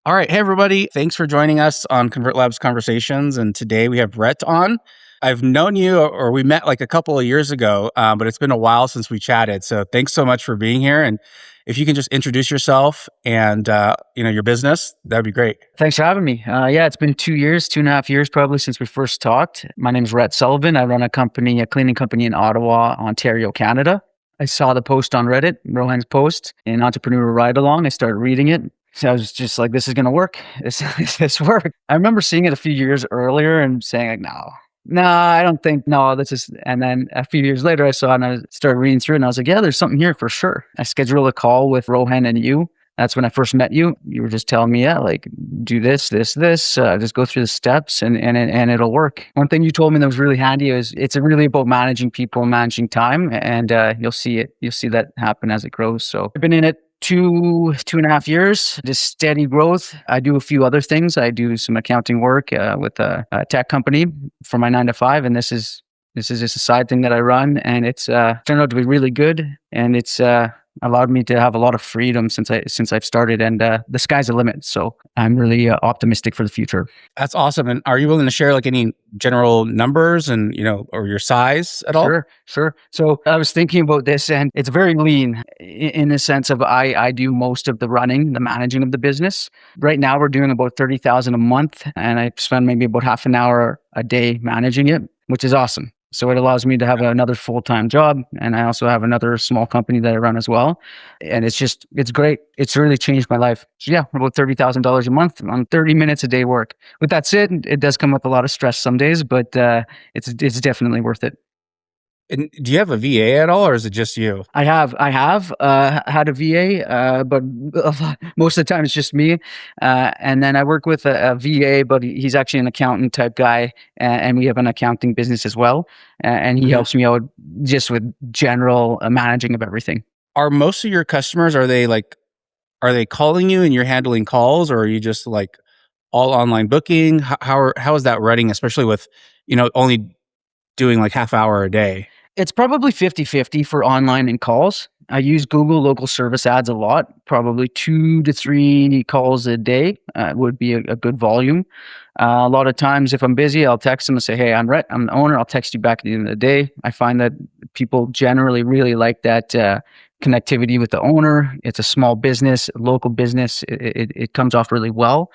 All right. Hey, everybody. Thanks for joining us on ConvertLabs Conversations. And today we have Rhett on. I've known you, or we met like a couple of years ago, but it's been a while since we chatted. So thanks so much for being here. And if you can just introduce yourself and your business, that'd be great. Thanks for having me. It's been 2 years, 2.5 years probably since we first talked. My name is Rhett Sullivan. I run a cleaning company in Ottawa, Ontario, Canada. I saw the post on Reddit, Rohan's post, an entrepreneur ride along. I started reading it. So I was just like, this is going to work. This work. I remember seeing it a few years earlier and saying like, no, I don't think, no, this is, and then a few years later I saw it and I started reading through it and I was like, yeah, there's something here for sure. I scheduled a call with Rohan and you. That's when I first met you. You were just telling me, like do this, just go through the steps and it'll work. One thing you told me that was really handy is it's really about managing people, managing time, and you'll see that happen as it grows. So I've been in it 2.5 years, just steady growth. I do a few other things. I do some accounting work with a tech company for my 9 to 5, and this is just a side thing that I run, and it's turned out to be really good, and it's allowed me to have a lot of freedom since I've started, and the sky's the limit. So I'm really optimistic for the future. That's awesome. And are you willing to share like any general numbers and, or your size at all? Sure. So I was thinking about this, and it's very lean in the sense of I do most of the running, the managing of the business. Right now we're doing about 30,000 a month, and I spend maybe about half an hour a day managing it, which is awesome. So it allows me to have another full-time job. And I also have another small company that I run as well. And it's great. It's really changed my life. So yeah, about $30,000 a month on 30 minutes a day work. With that said, it does come with a lot of stress some days, but it's definitely worth it. And do you have a VA at all, or is it just you? I have had a VA, but most of the time it's just me. And then I work with a VA, but he's actually an accountant type guy, and we have an accounting business as well. And he helps me out just with general managing of everything. Are most of your customers, are they calling you and you're handling calls, or are you just like all online booking? How is that running, especially with, only doing like half hour a day? It's probably 50-50 for online and calls. I use Google local service ads a lot, probably 2 to 3 calls a day would be a good volume. A lot of times if I'm busy, I'll text them and say, hey, I'm Rhett, I'm the owner. I'll text you back at the end of the day. I find that people generally really like that connectivity with the owner. It's a small business, local business. It comes off really well.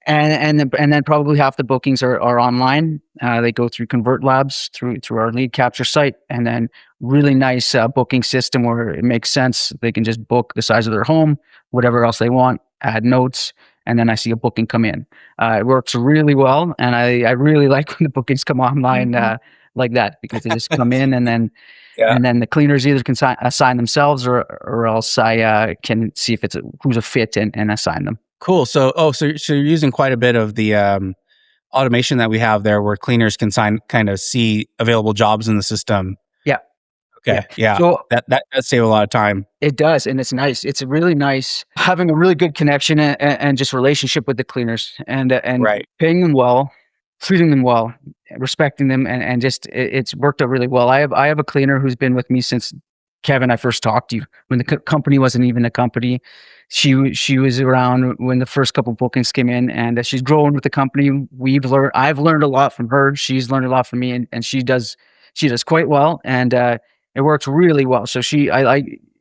And then probably half the bookings are online. They go through ConvertLabs through our lead capture site, and then really nice booking system where it makes sense. They can just book the size of their home, whatever else they want, add notes, and then I see a booking come in. It works really well, and I really like when the bookings come online like that, because they just come in and then and then the cleaners either can assign themselves or else I can see if who's a fit and assign them. Cool. So you're using quite a bit of the automation that we have there, where cleaners can kind of see available jobs in the system. Yeah. Okay. Yeah. So that does save a lot of time. It does, and it's nice. It's really nice having a really good connection and just relationship with the cleaners, and right. Paying them well, treating them well, respecting them, and just it's worked out really well. I have a cleaner who's been with me since Kevin, I first talked to you when the company wasn't even a company. She was around when the first couple bookings came in, and she's growing with the company. I've learned a lot from her. She's learned a lot from me, and she does quite well, and it works really well. So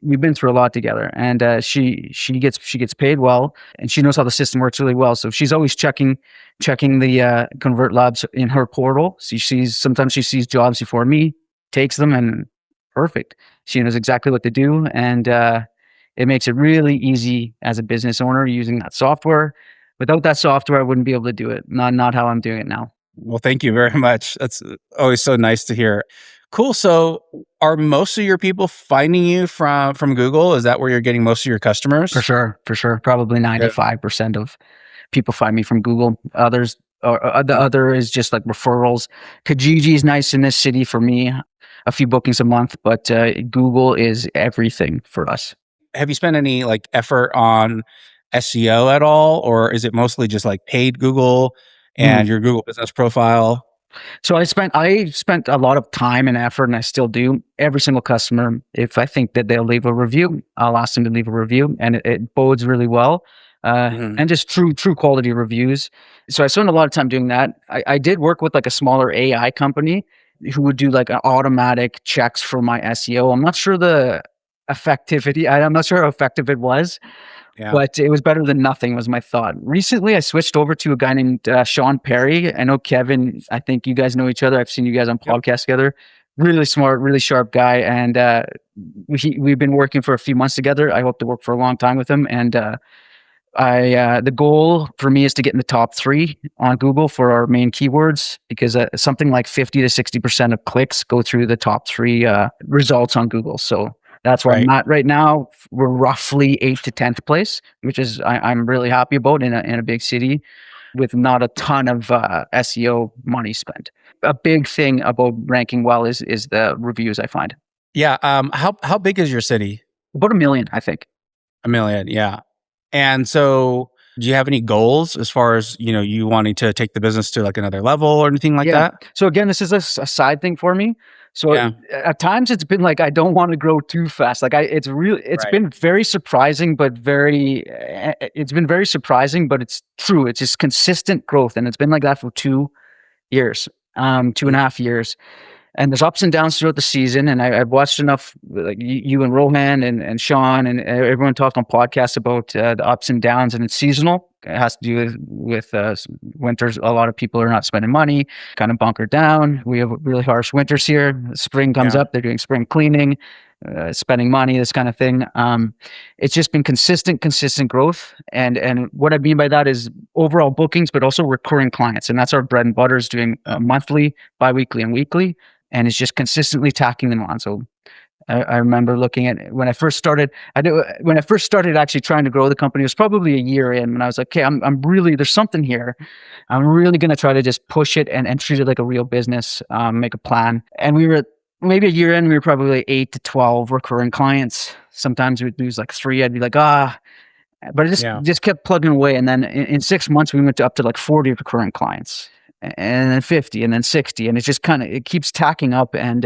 we've been through a lot together, and she gets paid well, and she knows how the system works really well. So she's always checking the ConvertLabs in her portal. Sometimes she sees jobs before me, takes them, and perfect. She knows exactly what to do, and it makes it really easy as a business owner using that software. Without that software, I wouldn't be able to do it. Not how I'm doing it now. Well, thank you very much. That's always so nice to hear. Cool. So are most of your people finding you from Google? Is that where you're getting most of your customers? For sure. Probably 95% of people find me from Google. Others, or the other is just like referrals. Kijiji is nice in this city for me. A few bookings a month, but Google is everything for us. Have you spent any like effort on SEO at all, or is it mostly just like paid Google and your Google business profile? So I spent a lot of time and effort, and I still do. Every single customer, if I think that they'll leave a review, I'll ask them to leave a review, and it bodes really well. Mhm. and just true quality reviews. So I spent a lot of time doing that. I did work with like a smaller AI company who would do like an automatic checks for my SEO. I'm not sure the effectivity. I'm not sure how effective it was, Yeah. but it was better than nothing was my thought. Recently, I switched over to a guy named Sean Perry. I know Kevin. I think you guys know each other. I've seen you guys on Yep. podcasts together. Really smart, really sharp guy, and we've been working for a few months together. I hope to work for a long time with him, and the goal for me is to get in the top 3 on Google for our main keywords, because something like 50 to 60% of clicks go through the top 3 results on Google. So that's where I'm Right. at right now. We're roughly 8th to 10th place, which is I'm really happy about in a big city with not a ton of SEO money spent. A big thing about ranking well is the reviews I find. Yeah. How big is your city? About 1 million, I think. 1 million. Yeah. And so, do you have any goals as far as you wanting to take the business to like another level or anything like Yeah. that? So again, this is a side thing for me. So Yeah. at times it's been like I don't want to grow too fast. Like it's Right. been very surprising, but it's been very surprising, but it's true. It's just consistent growth, and it's been like that for 2 years, two and a Mhm. half years. And there's ups and downs throughout the season. And I've watched enough, like you and Rohan and Sean and everyone talked on podcasts about the ups and downs, and it's seasonal. It has to do with winters. A lot of people are not spending money, kind of bunkered down. We have really harsh winters here. Spring comes Yeah. up, they're doing spring cleaning, spending money, this kind of thing. It's just been consistent growth. And what I mean by that is overall bookings, but also recurring clients. And that's our bread and butter, is doing monthly, biweekly, and weekly, and it's just consistently tacking them on. So I remember looking at when I first started. When I first started actually trying to grow the company, it was probably a year in, when I was like, okay, I'm really, there's something here. I'm really going to try to just push it and treat it like a real business, make a plan. And we were maybe a year in, we were probably like 8 to 12 recurring clients. Sometimes we'd lose like 3. I'd be like, but it just Yeah. just kept plugging away. And then in 6 months, we went up to like 40 recurring clients, and then 50, and then 60, and it keeps tacking up. And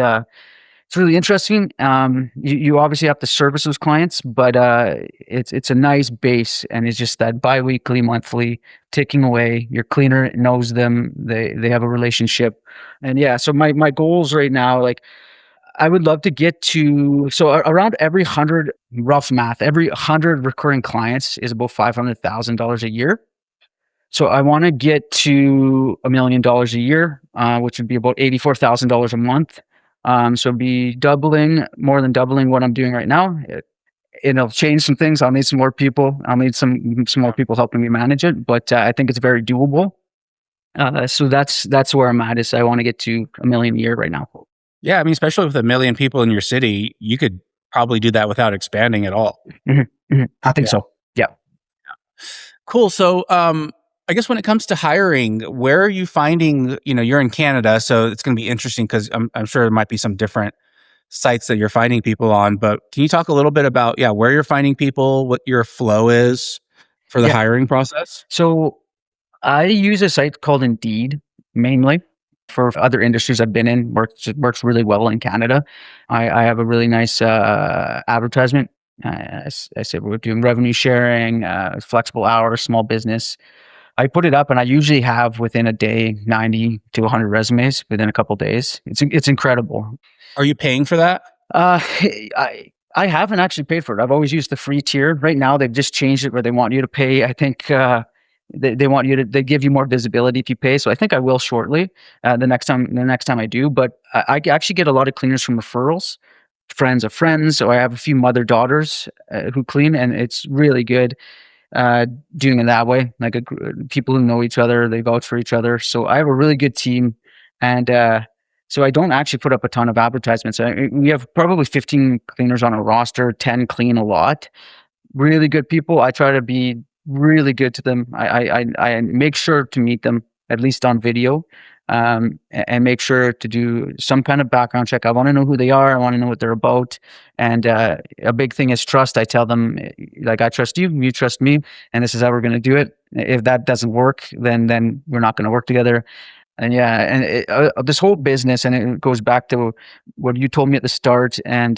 it's really interesting. You obviously have to service those clients, but it's a nice base, and it's just that biweekly, monthly ticking away. Your cleaner knows them; they have a relationship, and yeah. So my goals right now, like I would love to get to, around every 100, rough math, every 100 recurring clients is about $500,000 a year. So I want to get to $1 million a year, which would be about $84,000 a month. So be more than doubling what I'm doing right now. It'll change some things. I'll need some more people. I'll need some more people helping me manage it, but I think it's very doable. So that's where I'm at. Is I want to get to 1 million a year right now. Yeah. I mean, especially with 1 million people in your city, you could probably do that without expanding at all. I think Yeah. so. Yeah. Cool. So, I guess when it comes to hiring, where are you finding? You're in Canada, so it's going to be interesting because I'm sure there might be some different sites that you're finding people on. But can you talk a little bit about where you're finding people, what your flow is for the Yeah. hiring process? So I use a site called Indeed mainly. For other industries I've been in, works really well in Canada. I have a really nice advertisement. I said we're doing revenue sharing, flexible hours, small business. I put it up, and I usually have within a day 90 to 100 resumes within a couple days. It's incredible. Are you paying for that? Uh, I haven't actually paid for it. I've always used the free tier. Right now, they've just changed it where they want you to pay. I think they want you to, they give you more visibility if you pay. So I think I will shortly. The next time I do. But I actually get a lot of cleaners from referrals, friends of friends. So I have a few mother daughters who clean, and it's really good uh, doing it that way. Like people who know each other, they vouch for each other. So I have a really good team, and so I don't actually put up a ton of advertisements. We have probably 15 cleaners on a roster, 10 clean a lot. Really good people. I try to be really good to them. I make sure to meet them at least on video, and make sure to do some kind of background check. I want to know who they are. I want to know what they're about. And a big thing is trust. I tell them, like, I trust you, you trust me, and this is how we're going to do it. If that doesn't work, then we're not going to work together. And yeah, and this whole business, and it goes back to what you told me at the start, and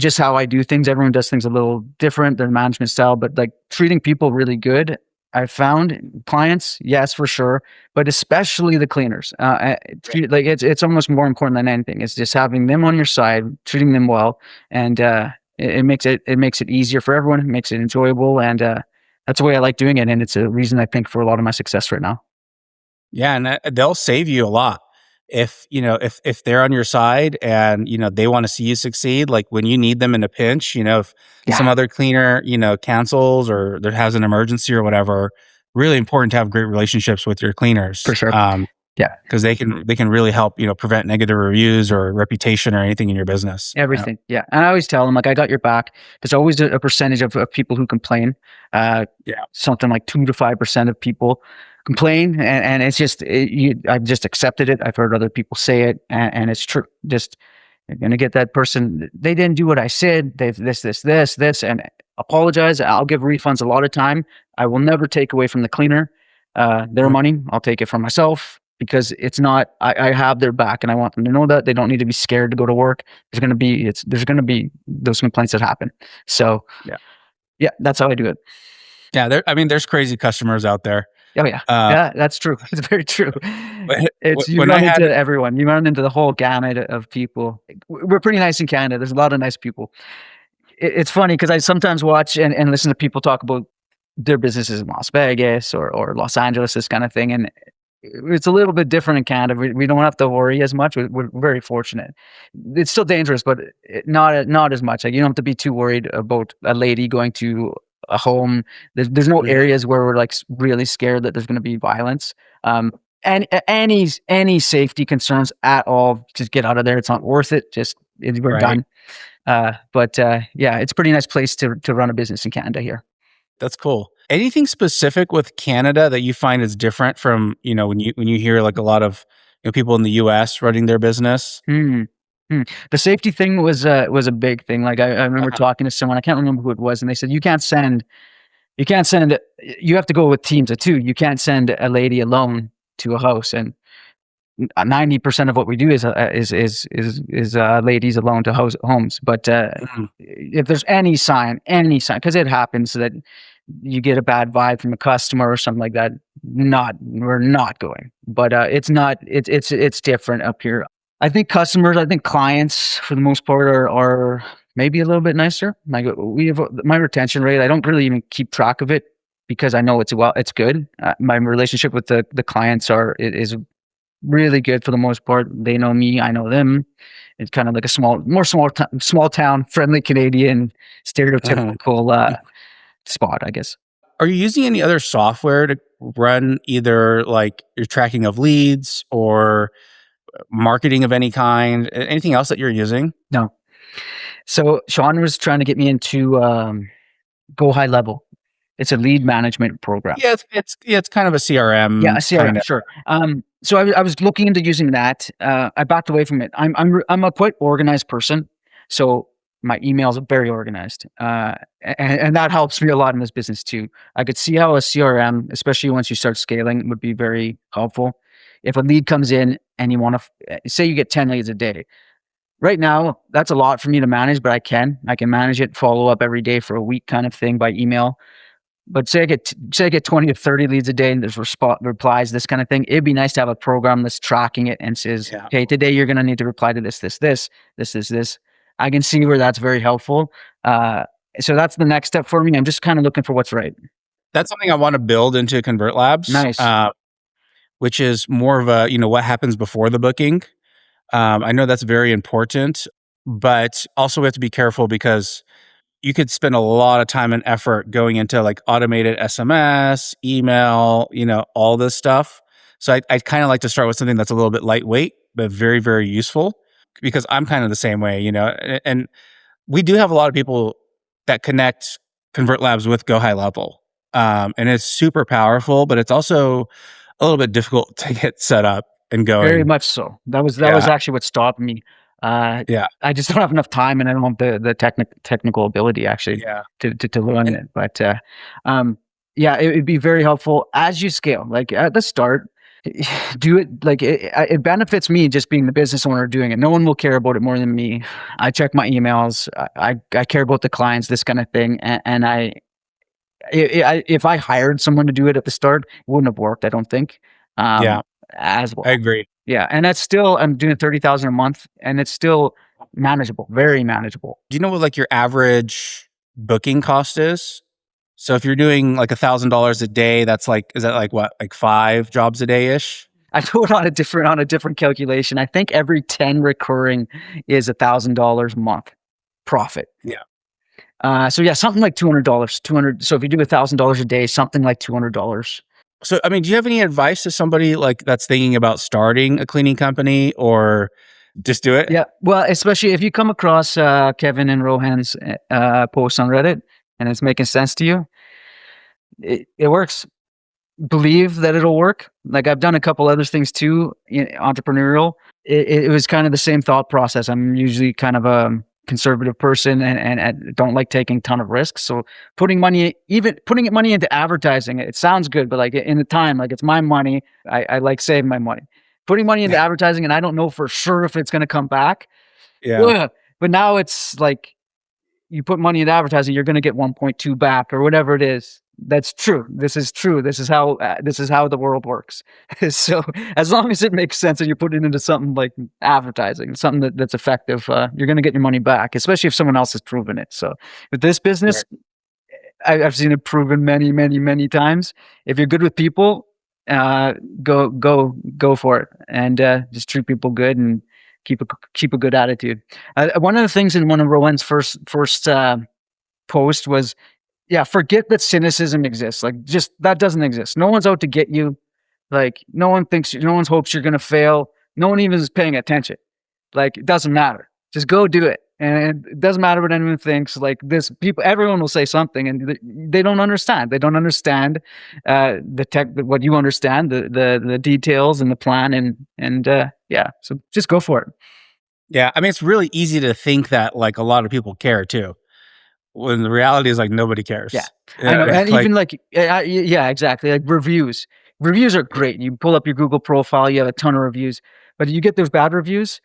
just how I do things. Everyone does things a little different, their management style, but like treating people really good. I found clients, yes, for sure, but especially the cleaners. Like it's almost more important than anything. It's just having them on your side, treating them well, and it makes it easier for everyone. It makes it enjoyable, and that's the way I like doing it. And it's a reason I think for a lot of my success right now. Yeah, and they'll save you a lot if if they're on your side and they want to see you succeed. Like when you need them in a pinch, if Yeah, some other cleaner cancels or there has an emergency or whatever. Really important to have great relationships with your for cleaners, sure. Yeah. because they can really help prevent negative reviews or reputation or anything in your business. Yeah, Everything. Yeah. And I always tell them, like, I got your back. There's always a percentage of people who complain. Uh, yeah, Something like 2 to 5% of people complain. And it's just, I've just accepted it. I've heard other people say it, and it's true. Just, you're going to get that person. They didn't do what I said. They this, and apologize. I'll give refunds a lot of time. I will never take away from the cleaner their mhm, money. I'll take it from myself because it's not, I have their back, and I want them to know that they don't need to be scared to go to work. There's going to be those complaints that happen. So yeah, yeah, that's how I do it. yeah. I mean, there's crazy customers out there. Oh yeah. Uh, Yeah, that's true. It's very true. when You when I run had into everyone. You run into the whole gamut of people. We're pretty nice in Canada. There's a lot of nice people. It's funny because I sometimes watch and listen to people talk about their businesses in Las Vegas or Los Angeles, this kind of thing. And it's a little bit different in Canada. We don't have to worry as much. We're very fortunate. It's still dangerous, but not as much. Like you don't have to be too worried about a lady going to a home. There's no Mhm, areas where we're like really scared that there's going to be violence. And any safety concerns at all, just get out of there. It's not worth it. We're right. done. Yeah, it's a pretty nice place to run a business in Canada here. That's cool. Anything specific with Canada that you find is different from, when you hear like a lot of people in the US running their business? Hmm. The safety thing was a big thing. Like I remember Uh-huh. talking to someone, I can't remember who it was, and they said you can't send you have to go with teams of two. You can't send a lady alone to a house. And 90% of what we do is ladies alone to homes. But Mhm. if there's any sign, because it happens that you get a bad vibe from a customer or something like that, we're not going. But it's not. It's different up here. I think clients for the most part are maybe a little bit nicer. Like we have my retention rate. I don't really even keep track of it because I know it's good. My relationship with the clients is really good for the most part. They know me, I know them. It's kind of like a small town, friendly Canadian, Uh-huh. stereotypical spot, I guess. Are you using any other software to run either like your tracking of leads or marketing of any kind? Anything else that you're using? No. So Sean was trying to get me into Go High Level. It's a lead management program. Yeah, it's kind of a Yeah, a CRM kind CRM, of. sure. So I was looking into using that. I backed away from it. I'm a quite organized person, so my emails are very organized, and that helps me a lot in this business too. I could see how a CRM, especially once you start scaling, would be very helpful. If a lead comes in and you want to say you get 10 leads a day, right now that's a lot for me to manage, but I can manage it, follow up every day for a week kind of thing by email. But say I get 20 to 30 leads a day and there's replies, this kind of thing. It'd be nice to have a program that's tracking it and says, Yeah. "Hey, today you're going to need to reply to this." I can see where that's very helpful. Uh, so that's the next step for me. I'm just kind of looking for what's right. That's something I want to build into ConvertLabs, Nice. which is more of a, what happens before the booking. I know that's very important, but also we have to be careful because you could spend a lot of time and effort going into like automated SMS, email, all this stuff. So I kind of like to start with something that's a little bit lightweight, but very, very useful because I'm kind of the same way, and we do have a lot of people that connect Convert Labs with Go High Level. And it's super powerful, but it's also a little bit difficult to get set up and Very going. much so. That was Yeah. actually what stopped me. Yeah. I just don't have enough time, and I don't have the technical ability actually Yeah. to learn it. But um, yeah, it would be very helpful as you scale. Like at the start, Do it like it benefits me just being the business owner doing it. No one will care about it more than me. I check my emails. I care about the clients, this kind of thing. And if I hired someone to do it at the start, it wouldn't have worked. I don't think Yeah, as I well. agree. Yeah, and that's still I'm doing 30,000 a month, and it's still manageable, very manageable. Do you know what like your average booking cost is? So if you're doing like $1,000 a day, that's like, is that like what, like 5 jobs a day ish? I do it on a different calculation. I think every 10 recurring is $1,000 a month profit. Yeah. So yeah, something like $200. 200. So if you do $1,000 a day, something like $200. So, I mean, do you have any advice to somebody like that's thinking about starting a cleaning company or just do it? Yeah. Well, especially if you come across Kevin and Rohan's posts on Reddit and it's making sense to you, it works. Believe that it'll work. Like I've done a couple other things too, entrepreneurial. It was kind of the same thought process. I'm usually kind of a conservative person and don't like taking a ton of risks. So even putting money into advertising, it sounds good, but like in the time, like it's my money. I like saving my money. Putting money into advertising and I don't know for sure if it's going to come back. Yeah. Ugh. But now it's like you put money into advertising, you're going to get 1.2 back or whatever it is. That's true. This is true. This is how the world works. So as long as it makes sense and you put it into something like advertising, something that's effective, you're going to get your money back, especially if someone else has proven it. So with this business, Right. I've seen it proven many, many, many times. If you're good with people, go for it, and just treat people good and keep a good attitude. One of the things in one of Rowan's first post was, yeah, forget that cynicism exists. Like, just that doesn't exist. No one's out to get you. Like, no one hopes you're gonna fail. No one even is paying attention. Like, it doesn't matter. Just go do it. And it doesn't matter what anyone thinks. Like this, everyone will say something, and they don't understand. They don't understand the tech, what you understand, the details and the plan, and yeah. So just go for it. Yeah. I mean, it's really easy to think that like a lot of people care too, when the reality is like nobody Yeah, cares. I know. And Like, even like, yeah, exactly. Like reviews. Reviews are great. You pull up your Google profile, you have a ton of reviews, but you get those bad reviews.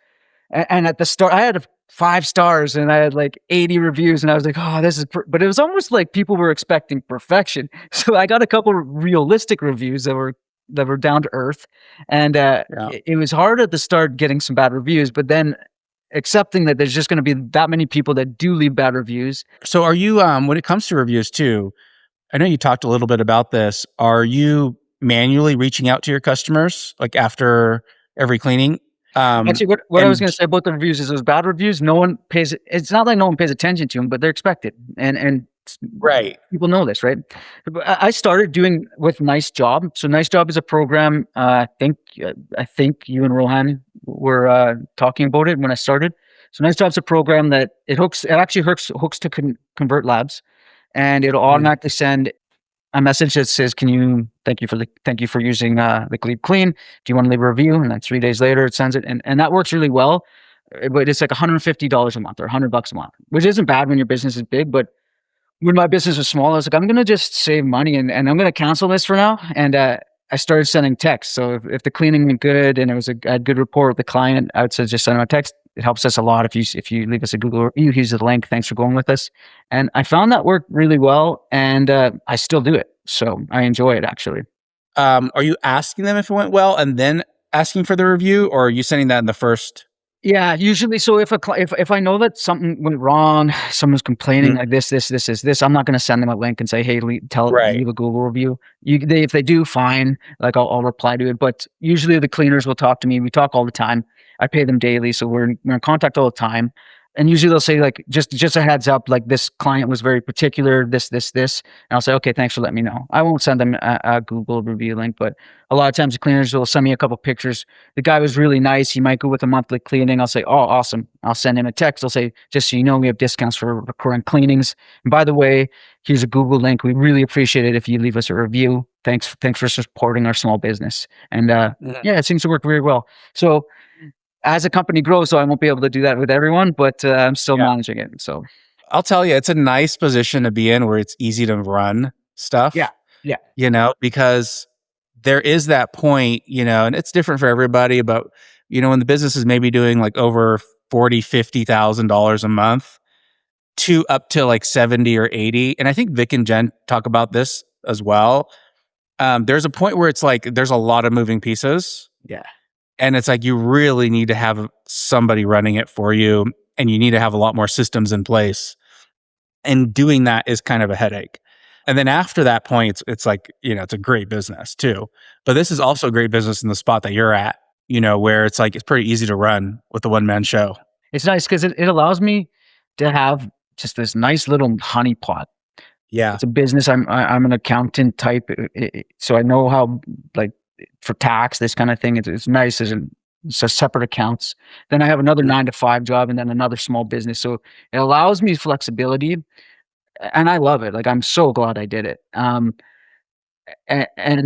And at the start, I had 5 stars and I had like 80 reviews, and I was like, oh, this is, but it was almost like people were expecting perfection. So I got a couple of realistic reviews that were down to earth, and yeah. it was hard at the start getting some bad reviews, but then accepting that there's just going to be that many people that do leave bad reviews. So are you, when it comes to reviews too, I know you talked a little bit about this. Are you manually reaching out to your customers like after every cleaning? Actually, what I was And going to say about the reviews is those bad reviews. No one pays. It's not like no one pays attention to them, but they're expected, and right. people know this, right? But I started doing with Nice Job. So Nice Job is a program. I think you and Rohan were talking about it when I started. So Nice Job's a program that it actually hooks to ConvertLabs, and it'll Mhm. automatically send a message that says, thank you for using the Gleep Clean. Do you want to leave a review?" And then 3 days later it sends it. And that works really well. But it's like $150 a month or $100 a month, which isn't bad when your business is big. But when my business was small, I was like, I'm going to just save money and I'm going to cancel this for now. And I started sending texts. So if the cleaning went good and I had good rapport with the client, I would just send them a text. It helps us a lot if you leave us a Google, you use the link. Thanks for going with us. And I found that worked really well, and I still do it. So I enjoy it actually. Are you asking them if it went well and then asking for the review, or are you sending that in the first? Yeah, usually. So if I know that something went wrong, someone's complaining Mhm. like this, I'm not going to send them a link and say, hey, Right. leave a Google review. If they do, fine. Like I'll reply to it. But usually the cleaners will talk to me. We talk all the time. I pay them daily, so we're in contact all the time. And usually they'll say like, just a heads up, like this client was very particular, this. And I'll say, okay, thanks for letting me know. I won't send them a Google review link, but a lot of times the cleaners will send me a couple pictures. The guy was really nice. He might go with a monthly cleaning. I'll say, oh, awesome. I'll send him a text. I'll say, just so you know, we have discounts for recurring cleanings. And by the way, here's a Google link. We really appreciate it if you leave us a review. Thanks for supporting our small business. And Mhm. yeah, it seems to work very well. So as a company grows, so I won't be able to do that with everyone, but I'm still Yeah. managing it. So I'll tell you, it's a nice position to be in where it's easy to run yeah, stuff, yeah, because there is that point, and it's different for everybody, but when the business is maybe doing like over 40, $50,000 a month to up to like 70 or 80. And I think Vic and Jen talk about this as well. There's a point where it's like there's a lot of moving pieces. Yeah. And it's like you really need to have somebody running it for you, and you need to have a lot more systems in place. And doing that is kind of a headache. And then after that point, it's like, it's a great business too. But this is also a great business in the spot that you're at, where it's like it's pretty easy to run with the one-man show. It's nice because it allows me to have just this nice little honeypot. Yeah. It's a business. I'm an accountant type, so I know how, like, for tax, this kind of thing. It's nice. It's a separate accounts. Then I have another 9 to 5 job, and then another small business. So it allows me flexibility, and I love it. Like, I'm so glad I did it. And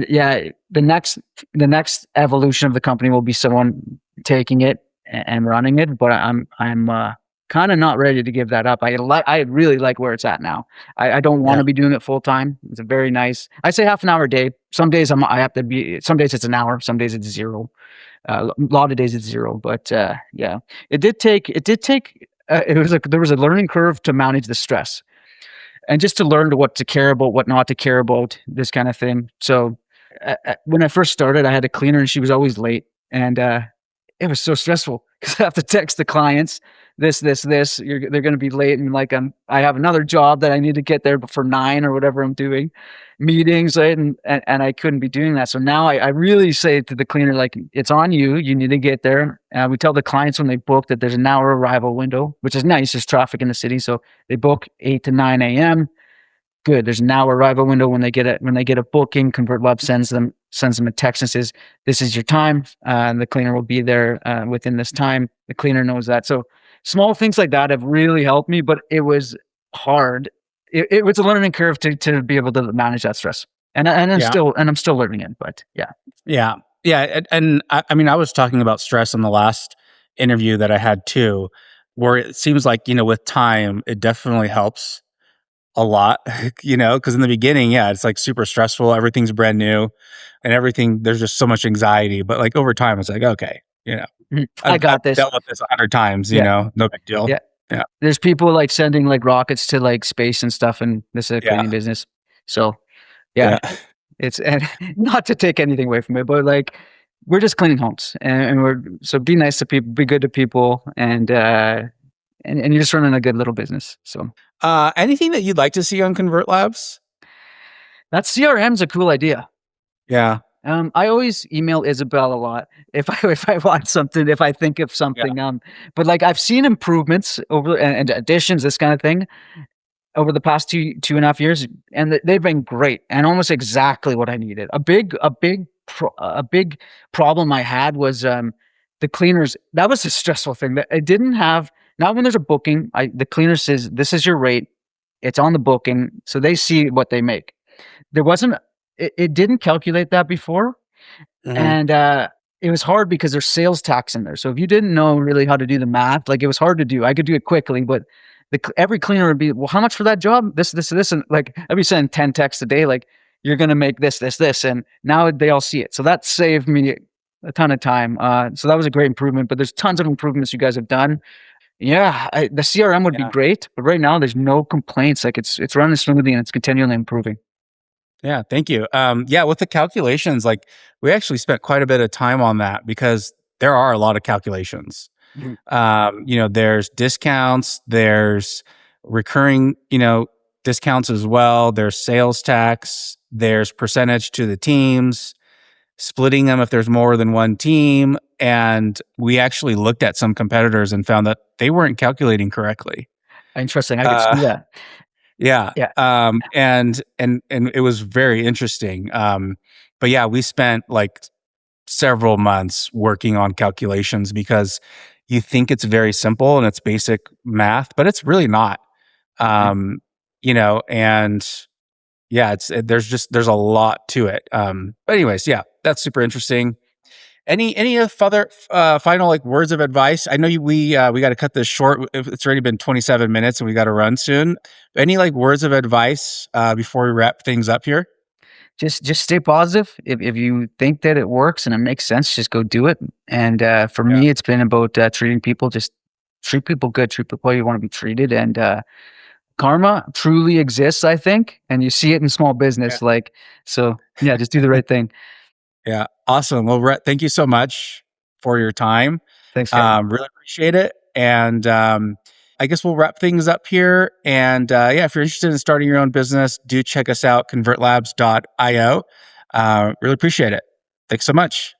yeah, the next evolution of the company will be someone taking it and running it. But I'm kind of not ready to give that up. I really like where it's at now. I don't want to be doing it full time. It's a very nice. I say half an hour a day. Some days I have to be. Some days it's an hour. Some days it's zero. A lot of days it's zero. But yeah, it did take. There was a learning curve to manage the stress, and just to learn what to care about, what not to care about, this kind of thing. So when I first started, I had a cleaner, and she was always late, and it was so stressful because I have to text the clients, this. They're going to be late, and like I have another job that I need to get there before 9 or whatever I'm doing, meetings, right? And I couldn't be doing that. So now I really say to the cleaner, like, it's on you. You need to get there. We tell the clients when they book that there's an hour arrival window, which is nice. There's traffic in the city, so they book 8 to 9 a.m. Good. There's an hour arrival window when they get a booking. ConvertLab sends them a text and says, "This is your time. And the cleaner will be there within this time." The cleaner knows that. So small things like that have really helped me, but it was hard. It was a learning curve to be able to manage that stress, and I'm still learning it. But yeah, yeah. And I mean, I was talking about stress in the last interview that I had too, where it seems like with time, it definitely helps a lot, because in the beginning, it's like super stressful. Everything's brand new and everything. There's just so much anxiety. But like over time, it's like, okay, I got this. Dealt with this 100 times, no big deal. Yeah. Yeah. There's people like sending like rockets to like space and stuff, and this is a cleaning business. So yeah, it's, and not to take anything away from it, but like, we're just cleaning homes, and we're, so be nice to people, be good to people, and you're just running a good little business. So anything that you'd like to see on ConvertLabs? that CRM's a cool idea. Yeah. I always email Isabel a lot if I want something, if I think of something. But like, I've seen improvements over and additions, this kind of thing, over the past 2.5 years, and they've been great and almost exactly what I needed. A big problem I had was the cleaners. That was a stressful thing that I didn't have. Now when there's a booking, the cleaner says, "This is your rate. It's on the booking," so they see what they make. There wasn't. It didn't calculate that before, and it was hard because there's sales tax in there. So if you didn't know really how to do the math, like, it was hard to do. I could do it quickly, but every cleaner would be, "Well, how much for that job? This, and like, I'd be sending 10 texts a day, like, "You're going to make this, and now they all see it. So that saved me a ton of time. So that was a great improvement. But there's tons of improvements you guys have done. Yeah, the CRM would be great, but right now there's no complaints. Like, it's running smoothly and it's continually improving. Yeah, thank you. With the calculations, like, we actually spent quite a bit of time on that because there are a lot of calculations. There's discounts, there's recurring, discounts as well. There's sales tax, there's percentage to the teams, splitting them if there's more than one team. And we actually looked at some competitors and found that they weren't calculating correctly. Interesting. I could see that. Yeah. And it was very interesting. But yeah, we spent like several months working on calculations because you think it's very simple and it's basic math, but it's really not. And yeah, there's a lot to it. But anyways, yeah, that's super interesting. Any other final like words of advice? I know we got to cut this short. It's already been 27 minutes and we got to run soon. Any like words of advice before we wrap things up here? just stay positive. If you think that it works and it makes sense, just go do it. And for Yeah. me, it's been about treating people, just treat people good, treat people how you want to be treated. And karma truly exists, I think, and you see it in small Yeah. business. Like, so yeah, just do the right thing. Yeah. Awesome. Well, Rhett, thank you so much for your time. Thanks, Kevin. Really appreciate it. And I guess we'll wrap things up here. And yeah, if you're interested in starting your own business, do check us out, convertlabs.io. Really appreciate it. Thanks so much.